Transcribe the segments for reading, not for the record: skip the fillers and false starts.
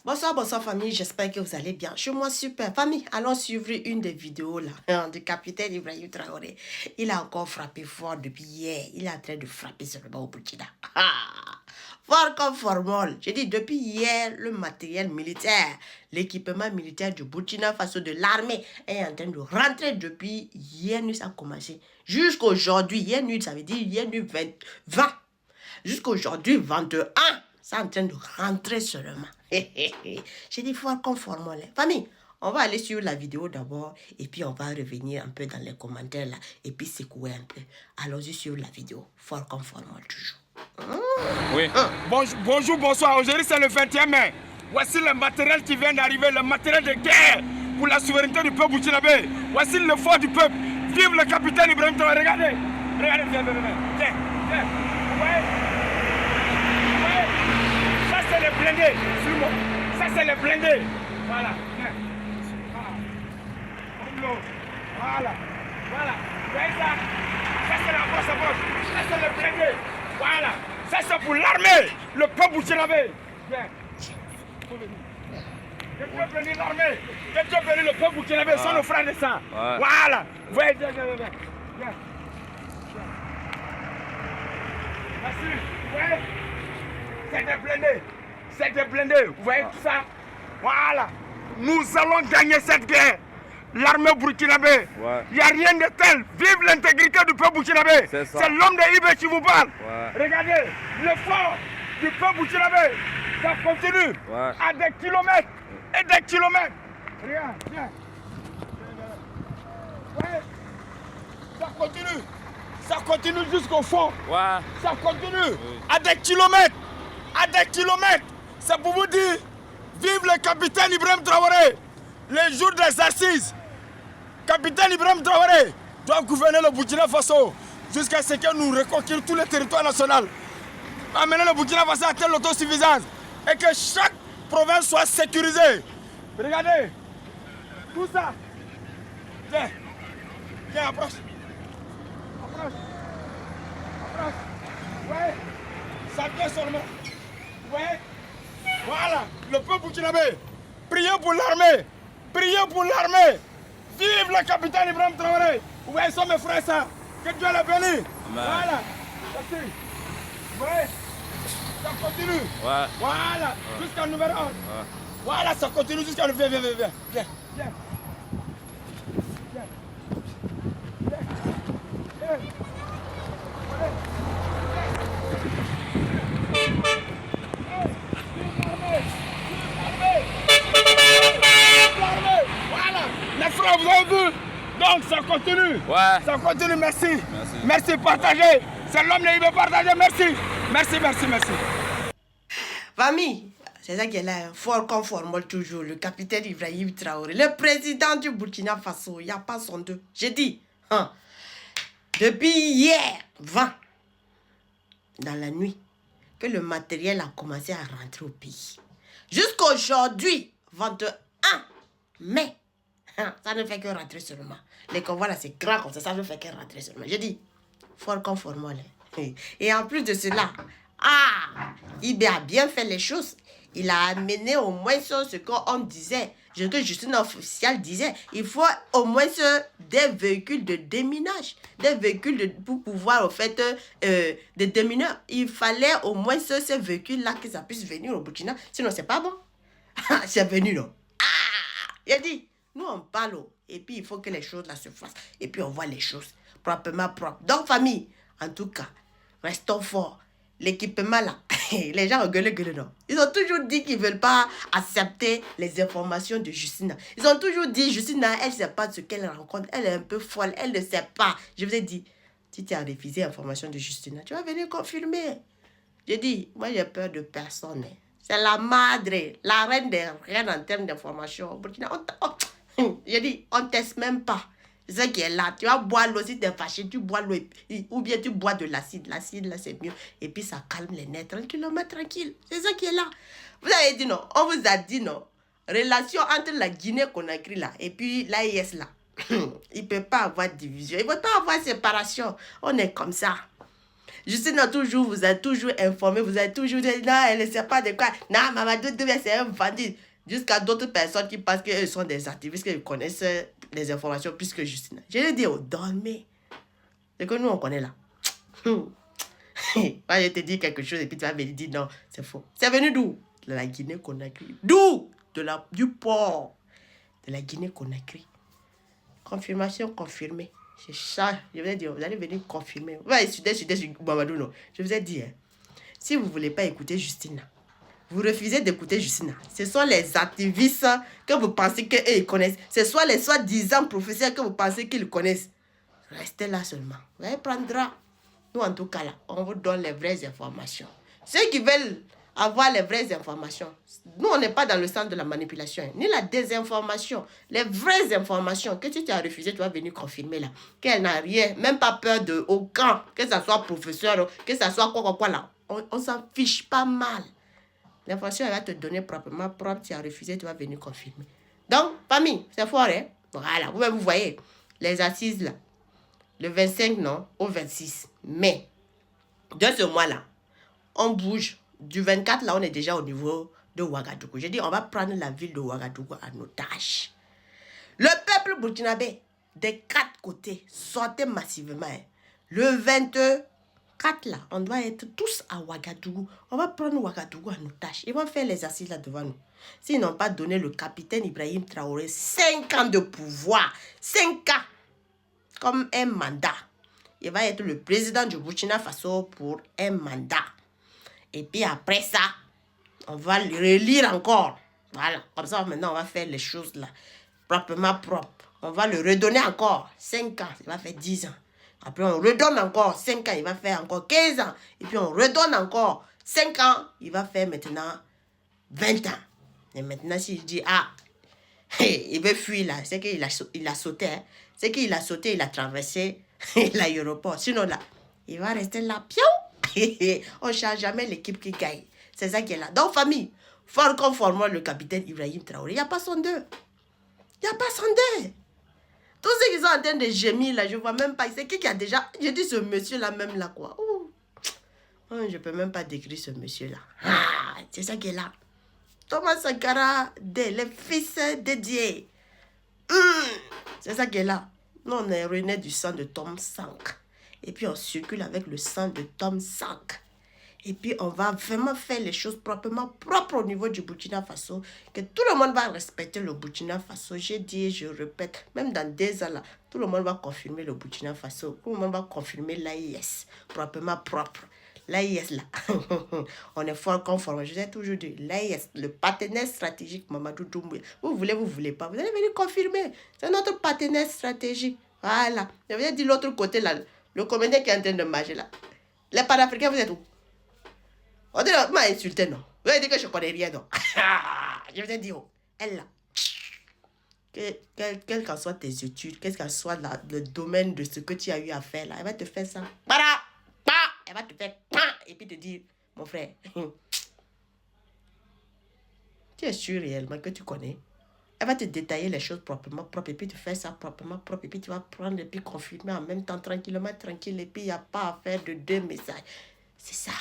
Bonsoir, bonsoir famille, j'espère que vous allez bien. Chez moi, super. Famille, allons suivre une des vidéos là du capitaine Ibrahim Traoré. Il a encore frappé fort depuis hier. Il est en train de frapper sur le bas au Burkina. Fort comme formol. J'ai dit depuis hier, le matériel militaire, l'équipement militaire du Burkina Faso de l'armée est en train de rentrer depuis hier nuit, ça a commencé. Jusqu'aujourd'hui, hier nuit, ça veut dire hier nuit 20. Jusqu'aujourd'hui, 21. C'est en train de rentrer seulement. J'ai dit fort comme formol. Famille, on va aller sur la vidéo d'abord et puis on va revenir un peu dans les commentaires là et puis secouer un peu. Allons-y sur la vidéo. Fort comme formol toujours. Oui. Bonjour, bonsoir. Aujourd'hui, c'est le 21 mai. Voici le matériel qui vient d'arriver, le matériel de guerre pour la souveraineté du peuple burkinabé. Voici le fort du peuple. Vive le capitaine Ibrahim Traoré. Regardez. Regardez, viens. Viens. Ouais. Ça, c'est les blindés. Suis-moi. Ça, c'est les blindés. Voilà. Viens. Voilà. Vous voyez ça? Ça, c'est la brosse à brosse. Ça, c'est les blindés. Voilà. Ça, c'est pour l'armée. Le peuple burkinabé. Viens. Je peux venir l'armée. Je peux venir le peuple burkinabé. Sont nos frères de sang. Voilà. Viens. Merci. Vous voyez? C'est des blindés. Vous voyez tout ça? Voilà. Nous allons gagner cette guerre. L'armée burkinabé. Il n'y a rien de tel. Vive l'intégrité du peuple burkinabé. C'est l'homme de Ibé qui vous parle. Regardez, le fort du peuple burkinabé, ça continue à des kilomètres et des kilomètres. Regarde, viens. Ouais. Ça continue jusqu'au fond. Ça continue à des kilomètres. C'est pour vous dire, vive le capitaine Ibrahim Traoré. Les jours des assises, capitaine Ibrahim Traoré doit gouverner le Burkina Faso jusqu'à ce que nous reconquérions tous les territoires nationaux. Amener le Burkina Faso à telle autosuffisance et que chaque province soit sécurisée. Regardez, tout ça. Viens, approche. Ouais, ça vient seulement. Ouais, voilà, le peuple burkinabé. Priez pour l'armée. Vive le capitaine Ibrahim Traoré. Ouais, sont mes frères ça. Que Dieu les bénisse. Voilà. Merci. Ouais. Ça continue. Voilà. Jusqu'à numéro 1. Voilà, ça continue jusqu'à le. Viens. Les frères, vous avez vu? Donc ça continue. Ça continue, merci, partagez. C'est l'homme qui veut partager, merci. Famille, c'est ça qui est là, fort comme formol toujours, le capitaine Ibrahim Traoré, le président du Burkina Faso, il n'y a pas son deux. J'ai dit, depuis hier, 20, dans la nuit, que le matériel a commencé à rentrer au pays. Jusqu'aujourd'hui, 21 mai, ça ne fait que rentrer seulement. Les convois là, c'est grand comme ça ne fait que rentrer seulement. J'ai dit, fort comme formol. Et en plus de cela, Ibé a bien fait les choses. Il a amené au moins ce qu'on disait, ce que Justine officielle disait. Il faut au moins des véhicules de déminage, des véhicules pour pouvoir, au fait, des démineurs. Il fallait au moins ces véhicules-là que ça puisse venir au Burkina. Sinon, c'est pas bon. C'est venu, non? Il a dit, nous, on parle, et puis il faut que les choses là se fassent. Et puis on voit les choses proprement propres. Donc, famille, en tout cas, restons forts. L'équipement là, les gens gueulent, non. Ils ont toujours dit qu'ils ne veulent pas accepter les informations de Justina. Ils ont toujours dit, Justina, elle ne sait pas ce qu'elle rencontre. Elle est un peu folle, elle ne sait pas. Je vous ai dit, si tu as refusé l'information de Justina, tu vas venir confirmer. J'ai dit, moi j'ai peur de personne. C'est la madre, la reine des reines en termes d'information. J'ai dit, on ne teste même pas. C'est ça qui est là. Tu vas boire l'eau, si tu es fâché, tu bois l'eau ou bien tu bois de l'acide. L'acide, là, c'est mieux. Et puis, ça calme les nerfs. Tranquillement, tranquille. C'est ça qui est là. Vous avez dit non. On vous a dit non. Relation entre la Guinée-Conakry, là, et puis l'AIS, là. Il ne peut pas avoir division. Il ne peut pas avoir séparation. On est comme ça. Justine a toujours, vous a toujours informé, vous avez toujours dit, non, elle ne sait pas de quoi. Non, Mamadou Doumbia, c'est un bandit. Jusqu'à d'autres personnes qui pensent qu'elles sont des activistes, qu'ils connaissent les informations plus que Justine. Je lui ai dit, oh, dormez. C'est que nous, on connaît là. Moi, je te dis quelque chose et puis tu vas me dire, non, c'est faux. C'est venu d'où? De la Guinée-Conakry. D'où? Du port de la Guinée-Conakry. Confirmation confirmée. C'est ça. Je vous ai dit, vous allez venir confirmer. Ouais, sur Mamadou, non. Je vous ai dit, hein, si vous ne voulez pas écouter Justine, vous refusez d'écouter Justine. Ce sont les activistes que vous pensez qu'ils connaissent. Ce sont les soi-disant professeurs que vous pensez qu'ils connaissent. Restez là seulement. Vous allez prendre. Nous, en tout cas, là, on vous donne les vraies informations. Ceux qui veulent avoir les vraies informations, nous, on n'est pas dans le sens de la manipulation, hein, ni la désinformation. Les vraies informations que tu t'as refusé, tu vas venir confirmer là. Qu'elle n'a rien, même pas peur de aucun, que ça soit professeur, que ça soit quoi là. On s'en fiche pas mal. L'information, elle va te donner proprement propre. Tu as refusé, tu vas venir confirmer. Donc, famille, c'est fort, hein? Voilà, vous voyez, les assises là, le 25, non, au 26 mai de ce mois-là, on bouge. Du 24, là, on est déjà au niveau de Ouagadougou. J'ai dit, on va prendre la ville de Ouagadougou en otage. Le peuple burkinabé, des 4 côtés, sortait massivement. Hein. Le 24, là, on doit être tous à Ouagadougou. On va prendre Ouagadougou en otage. Ils vont faire les assises là devant nous. S'ils n'ont pas donné le capitaine Ibrahim Traoré 5 ans de pouvoir, 5 ans, comme un mandat. Il va être le président du Burkina Faso pour un mandat. Et puis après ça, on va le relire encore. Voilà, comme ça maintenant on va faire les choses là, proprement propres. On va le redonner encore 5 ans, il va faire 10 ans. Après on redonne encore 5 ans, il va faire encore 15 ans. Et puis on redonne encore 5 ans, il va faire maintenant 20 ans. Et maintenant s'il dit, ah, il veut fuir là, c'est qu'il a sauté. Hein. C'est qu'il a sauté, il a traversé l'aéroport. Sinon là, il va rester là, piou. On ne change jamais l'équipe qui gagne. C'est ça qui est là. Donc, famille, fort conformément le capitaine Ibrahim Traoré, il n'y a pas son deux. Il n'y a pas son deux. Tous ceux qui sont en train de gémir là, je ne vois même pas. C'est qui a déjà... Je dis ce monsieur-là même là, quoi. Oh, je ne peux même pas décrire ce monsieur-là. Ah, c'est ça qui est là. Thomas Sankara, le fils dédié. C'est ça qui est là. Nous, on est rené du sang de Tom Sank. Et puis, on circule avec le sang de Tom Sank. Et puis, on va vraiment faire les choses proprement propres au niveau du Burkina Faso. Que tout le monde va respecter le Burkina Faso. J'ai dit et je répète, même dans 2 ans, là, tout le monde va confirmer le Burkina Faso. Tout le monde va confirmer l'AIS. Proprement propre. L'AIS, là, on est fort conforme. Je vous ai toujours dit, l'AIS, le partenaire stratégique Mamadou Doumbia. Vous voulez pas. Vous allez venir confirmer. C'est notre partenaire stratégique. Voilà. Je vous ai dit l'autre côté, là, le comédien qui est en train de marcher, là. Les Panafricains, vous êtes où? On m'a insulté, non? Vous avez dit que je ne connais rien, non? Je vous ai dit, oh, elle, là. Quelles qu'en soient tes études, quel qu'en soit le domaine de ce que tu as eu à faire, là, elle va te faire ça. Elle va te faire et puis te dire, mon frère, tu es sûr réellement que tu connais? Elle va te détailler les choses proprement propres et puis te faire ça proprement propre et puis tu vas prendre et puis confirmer en même temps tranquillement, tranquille et puis il n'y a pas à faire de 2 messages. C'est ça.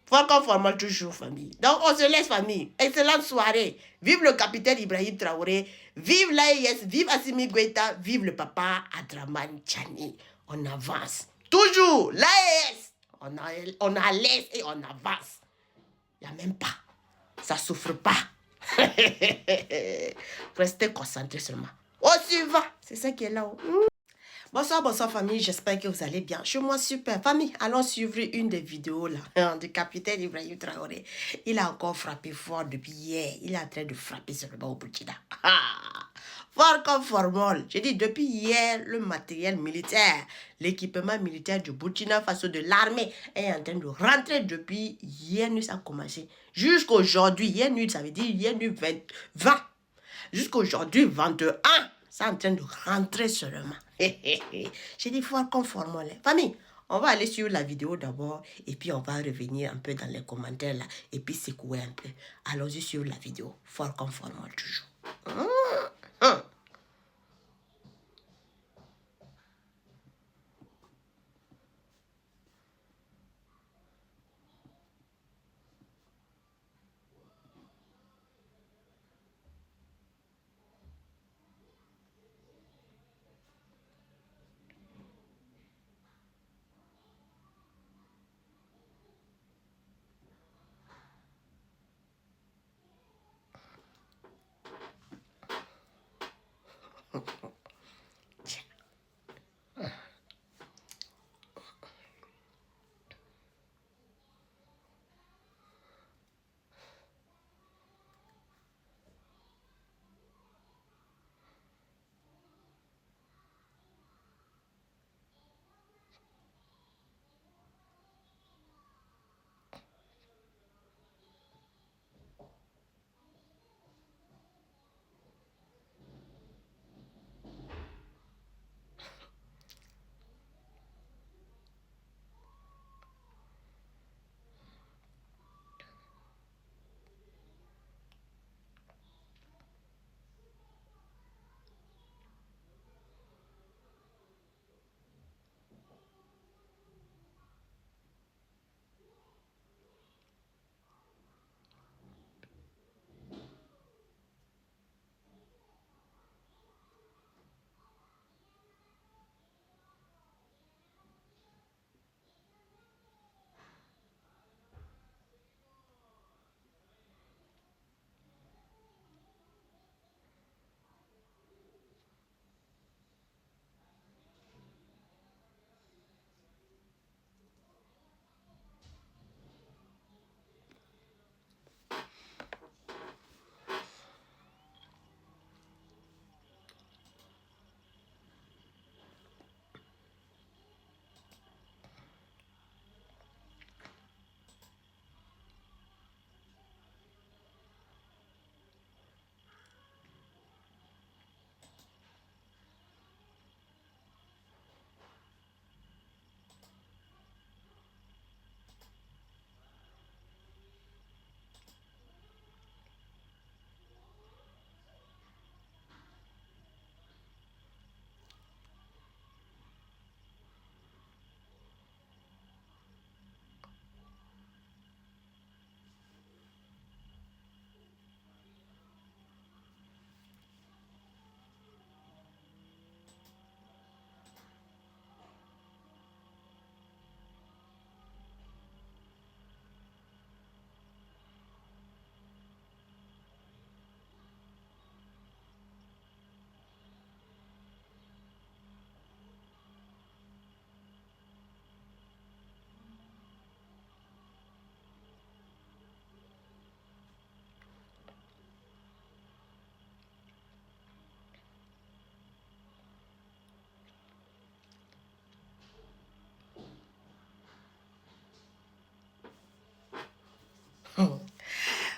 Faut conformer toujours, famille. Donc, on se laisse, famille. Excellente soirée. Vive le capitaine Ibrahim Traoré. Vive l'AIS. Vive Assimi Goïta. Vive le papa Adraman Tchani. On avance. Toujours l'AIS. On a l'aise et on avance. Il n'y a même pas. Ça ne souffre pas. Restez concentrés seulement. Au suivant. C'est ça qui est là. Bonsoir famille, j'espère que vous allez bien. Chez moi, super. Famille, allons suivre une des vidéos là, du capitaine Ibrahim Traoré. Il a encore frappé fort depuis hier. Il est en train de frapper seulement au Burkina. Fort comme formol. J'ai dit depuis hier, le matériel militaire, l'équipement militaire du Burkina Faso de l'armée est en train de rentrer depuis hier nuit, ça a commencé. Jusqu'aujourd'hui, hier nuit, ça veut dire hier nuit 20. Jusqu'aujourd'hui, 21. C'est en train de rentrer seulement. J'ai dit fort conformable. Famille, on va aller sur la vidéo d'abord et puis on va revenir un peu dans les commentaires là et puis secouer un peu. Allons-y sur la vidéo. Fort conformable toujours.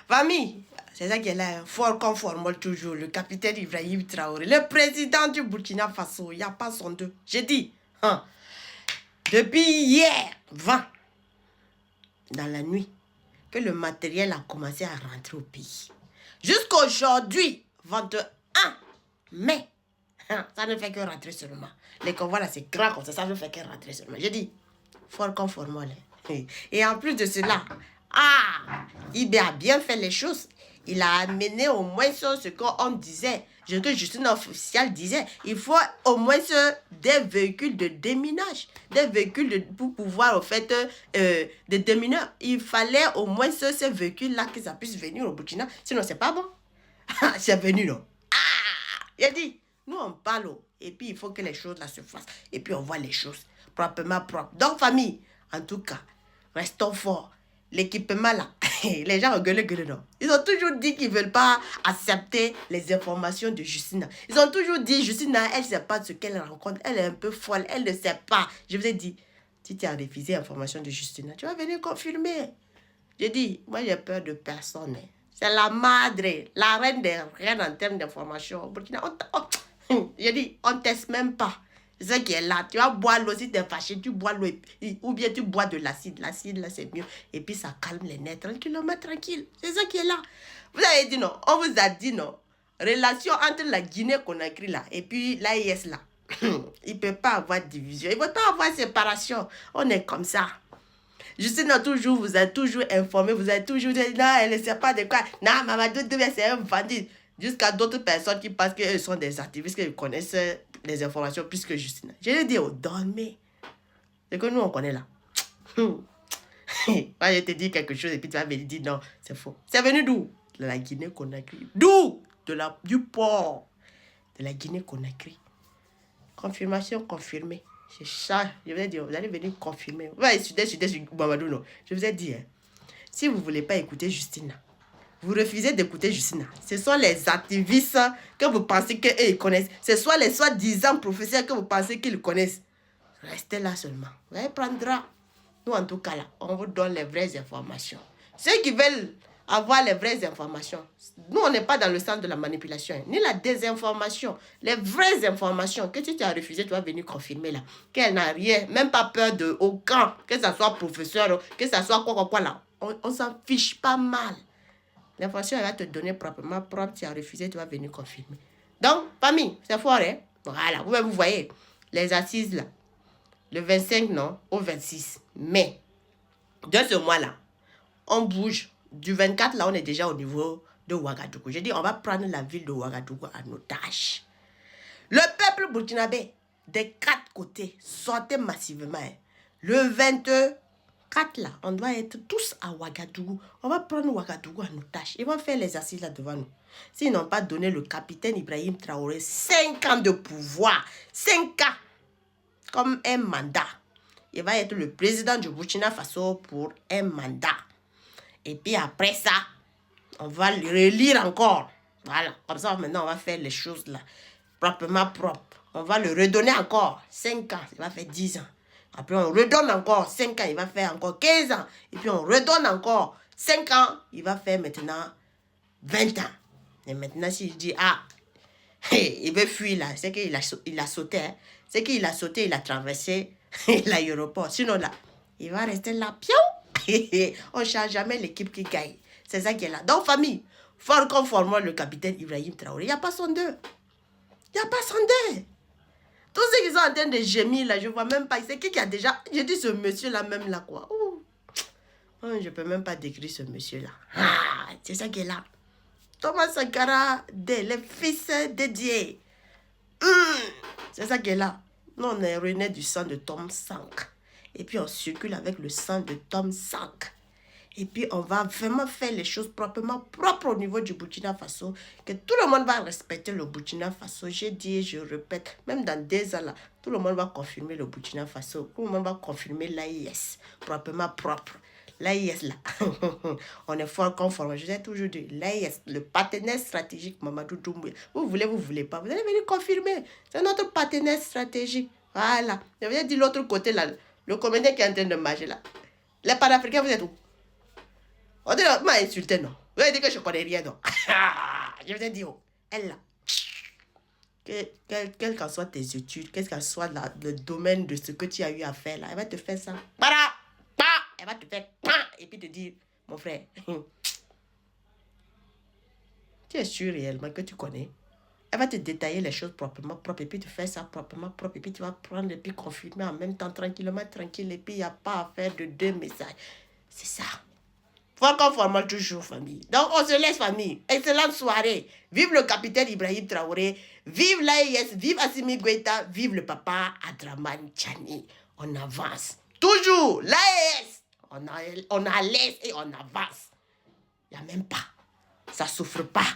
Famille, c'est ça qui est là, fort comme formol toujours, le capitaine Ibrahim Traoré, le président du Burkina Faso, il n'y a pas son deux. J'ai dit, depuis hier, 20, dans la nuit, que le matériel a commencé à rentrer au pays. Jusqu'aujourd'hui, 21 mai, ça ne fait que rentrer seulement. Les convois là, c'est grand comme ça ne fait que rentrer seulement. J'ai dit, fort comme formol. Et en plus de cela, Ibé a bien fait les choses. Il a amené au moins ce qu'on disait, ce que Justine officielle disait. Il faut au moins des véhicules de déminage, des véhicules pour pouvoir, au fait, des démineurs. Il fallait au moins ces véhicules-là que ça puisse venir au Burkina. Sinon, c'est pas bon. C'est venu, non? Il a dit, nous, on parle, et puis il faut que les choses là se fassent. Et puis, on voit les choses proprement propres. Donc, famille, en tout cas, restons forts. L'équipement là, les gens gueulent, non. Ils ont toujours dit qu'ils ne veulent pas accepter les informations de Justina. Ils ont toujours dit, Justina, elle ne sait pas ce qu'elle rencontre. Elle est un peu folle, elle ne sait pas. Je vous ai dit, si tu as refusé l'information de Justina, tu vas venir confirmer. J'ai dit, moi j'ai peur de personne. C'est la madre, la reine des reines en termes d'information. J'ai dit, on ne teste même pas. C'est ça qui est là. Tu vas boire l'eau, si tu es fâché, tu bois l'eau, ou bien tu bois de l'acide. L'acide, là, c'est mieux. Et puis, ça calme les nerfs tranquillement, tranquille. C'est ça qui est là. Vous avez dit non. On vous a dit non. Relation entre la Guinée-Conakry, là, et puis l'AIS, là. Il ne peut pas avoir division. Il ne peut pas avoir séparation. On est comme ça. Justine toujours, vous a toujours informé, vous avez toujours dit, non, elle ne sait pas de quoi. Non, Mamadou Doumbia, c'est un bandit. Jusqu'à d'autres personnes qui pensent qu'elles sont des activistes, qu'ils connaissent les informations plus que Justine. Je lui ai dit, oh, dormez. C'est que nous, on connaît là. Moi, je te dis quelque chose et puis tu vas me dire, non, c'est faux. C'est venu d'où? De la Guinée-Conakry. D'où? Du port. de la Guinée-Conakry. Confirmation confirmée. C'est ça, je vous ai dit, vous allez venir confirmer. Vous allez sur Mamadou, non. Je vous ai dit, hein, si vous ne voulez pas écouter Justine, vous refusez d'écouter Justine. Ce sont les activistes que vous pensez qu'ils connaissent. Ce sont les soi-disant professeurs que vous pensez qu'ils connaissent. Restez là seulement. Vous allez prendre. Nous, en tout cas, là, on vous donne les vraies informations. Ceux qui veulent avoir les vraies informations, nous, on n'est pas dans le sens de la manipulation, ni la désinformation. Les vraies informations que tu as refusé, tu vas venir confirmer là. Qu'elle n'a rien, même pas peur de aucun, que ce soit professeur, que ce soit quoi là. On s'en fiche pas mal. L'information, elle va te donner proprement propre. Tu as refusé, tu vas venir confirmer. Donc, famille, c'est fort, hein? Voilà, vous voyez, les assises là. Le 25, non, au 26 mai de ce mois-là, on bouge. Du 24, là, on est déjà au niveau de Ouagadougou. J'ai dit, on va prendre la ville de Ouagadougou en otage. Le peuple burkinabé, des 4 côtés, sortait massivement. Hein. Le 24, là, on doit être tous à Ouagadougou. On va prendre Ouagadougou en otage. Ils vont faire les assises là devant nous. S'ils n'ont pas donné le capitaine Ibrahim Traoré 5 ans de pouvoir, 5 ans, comme un mandat. Il va être le président du Burkina Faso pour un mandat. Et puis après ça, on va le relire encore. Voilà, comme ça maintenant on va faire les choses là, proprement propres. On va le redonner encore 5 ans, il va faire 10 ans. Après on redonne encore 5 ans, il va faire encore 15 ans. Et puis on redonne encore 5 ans, il va faire maintenant 20 ans. Et maintenant si je dis, ah, il veut fuir là, c'est qu'il a sauté. Hein. C'est qu'il a sauté, il a traversé l'aéroport. Sinon là, il va rester là, piou. On ne change jamais l'équipe qui gagne. C'est ça qui est là. Donc, famille, fort conformément le capitaine Ibrahim Traoré, il n'y a pas son deux. Il n'y a pas son deux. Tous ceux qui sont en train de gémir là, je ne vois même pas. C'est qui a déjà... Je dis ce monsieur-là même là, quoi. Oh, je ne peux même pas décrire ce monsieur-là. Ah, c'est ça qui est là. Thomas Sankara, le fils dédié. C'est ça qui est là. Nous, on est rené du sang de Tom Sank. Et puis, on circule avec le sang de Tom Sank. Et puis, on va vraiment faire les choses proprement propres au niveau du Burkina Faso. Que tout le monde va respecter le Burkina Faso. J'ai dit et je répète, même dans 2 ans, là, tout le monde va confirmer le Burkina Faso. Tout le monde va confirmer l'AIS. Proprement propre. L'AIS, là, on est fort conforme. Je vous ai toujours dit, l'AIS, le partenaire stratégique Mamadou Doumbouya. Vous voulez pas, vous allez venir confirmer. C'est notre partenaire stratégique. Voilà. Je vous ai dit l'autre côté, là, le comédien qui est en train de marcher, là. Les panafricains, vous êtes où? On dit, m'a insulté, non. Vous avez dit que je ne connais rien, non. Je vous ai dit, oh, elle, là. Quelles qu'en soient tes études, quel qu'en soit le domaine de ce que tu as eu à faire, là, elle va te faire ça. Elle va te faire et puis te dire, mon frère, tu es sûr réellement que tu connais? Elle va te détailler les choses proprement propres et puis te faire ça proprement propre et puis tu vas prendre et puis confirmer en même temps tranquillement, tranquille et puis il n'y a pas à faire de 2 messages. C'est ça. Faut conformer toujours, famille. Donc, on se laisse, famille. Excellente soirée. Vive le capitaine Ibrahim Traoré. Vive l'AIS. Vive Assimi Goïta. Vive le papa Adraman Tchani. On avance. Toujours l'AIS. On a l'aise et on avance. Il n'y a même pas. Ça ne souffre pas.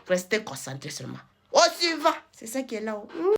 Restez concentrés seulement. Au suivant. C'est ça qui est là.